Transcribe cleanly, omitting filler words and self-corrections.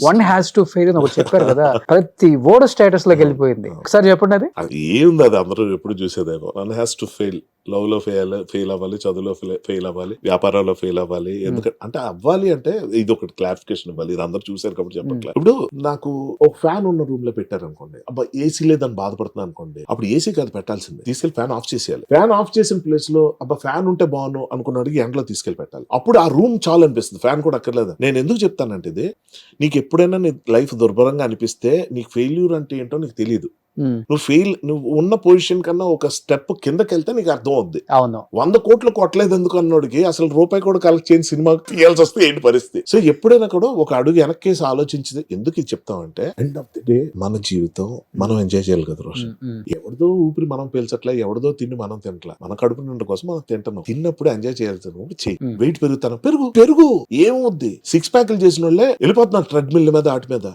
One has to fail అని ఒకటి చెప్పారు కదా, ప్రతి ఓడు స్టేటస్ లోకి వెళ్ళిపోయింది. ఒకసారి చెప్పండి అది. అది ఏముంది, అది అందరూ ఎప్పుడు చూసేదేమో. One has to fail, love లో ఫెయిల్ అవ్వాలి, చదువులో ఫెయిల్ అవ్వాలి, వ్యాపారంలో ఫెయిల్ అవ్వాలి. ఎందుకంటే అంటే అవ్వాలి అంటే ఇది ఒకటి క్లారిఫికేషన్ ఇవ్వాలి. ఇది అందరూ చూసారు కాబట్టి చెప్పట్లేదు. ఇప్పుడు నాకు ఒక ఫ్యాన్ ఉన్న రూమ్ లో పెట్టారు అనుకోండి, అబ్బా ఏసీ లేదని బాధపడుతున్నాను అనుకోండి, అప్పుడు ఏసీ కాదు పెట్టాల్సింది, తీసుకెళ్లి ఫ్యాన్ ఆఫ్ చేసేయాలి. ఫ్యాన్ ఆఫ్ చేసిన ప్లేస్ లో అబ్బా ఫ్యాన్ ఉంటే బాగును అనుకున్నాడికి ఎండలో తీసుకెళ్లి పెట్టాలి. అప్పుడు ఆ రూమ్ చాలు అనిపిస్తుంది, ఫ్యాన్ కూడా అక్కర్లేదు. నేను ఎందుకు చెప్తానంటే ఇది, నీకు ఎప్పుడైనా నీ లైఫ్ దుర్భరంగా అనిపిస్తే నీకు ఫెయిల్యూర్ అంటే ఏంటో నీకు తెలియదు. నువ్వు ఉన్న పొజిషన్ కన్నా ఒక స్టెప్ కిందకి వెళ్తే నీకు అర్థం అవుద్ది. అవును, 100 కోట్లు కొట్టలేదు ఎందుకు అన్నోడికి అసలు రూపాయి కూడా కలెక్ట్ చేయని సినిమా తీయాల్సి వస్తే ఏంటి పరిస్థితి. సో ఎప్పుడైనా కూడా ఒక అడుగు వెనక్కేసి ఆలోచించి ఎందుకు ఇది చెప్తామంటే, ఎండ్ ఆఫ్ ది డే మన జీవితం మనం ఎంజాయ్ చేయాలి కదా రోషన్. ఎవరిదో ఊపిరి మనం పీల్చట్లే, ఎవరిదో తిండి మనం తినట్లే, మన కడుపు నిండు కోసం మనం తింటున్నాం. తిన్నప్పుడు ఎంజాయ్ చేయాల్సినప్పుడు చెయ్యి. వెయిట్ పెరుగుతాను, పెరుగు ఏమవుద్ది. 6 ప్యాక్లు చేసిన వాళ్ళే వెళ్ళిపోతున్నారు ట్రెడ్మిల్ మీద, ఆటి మీద.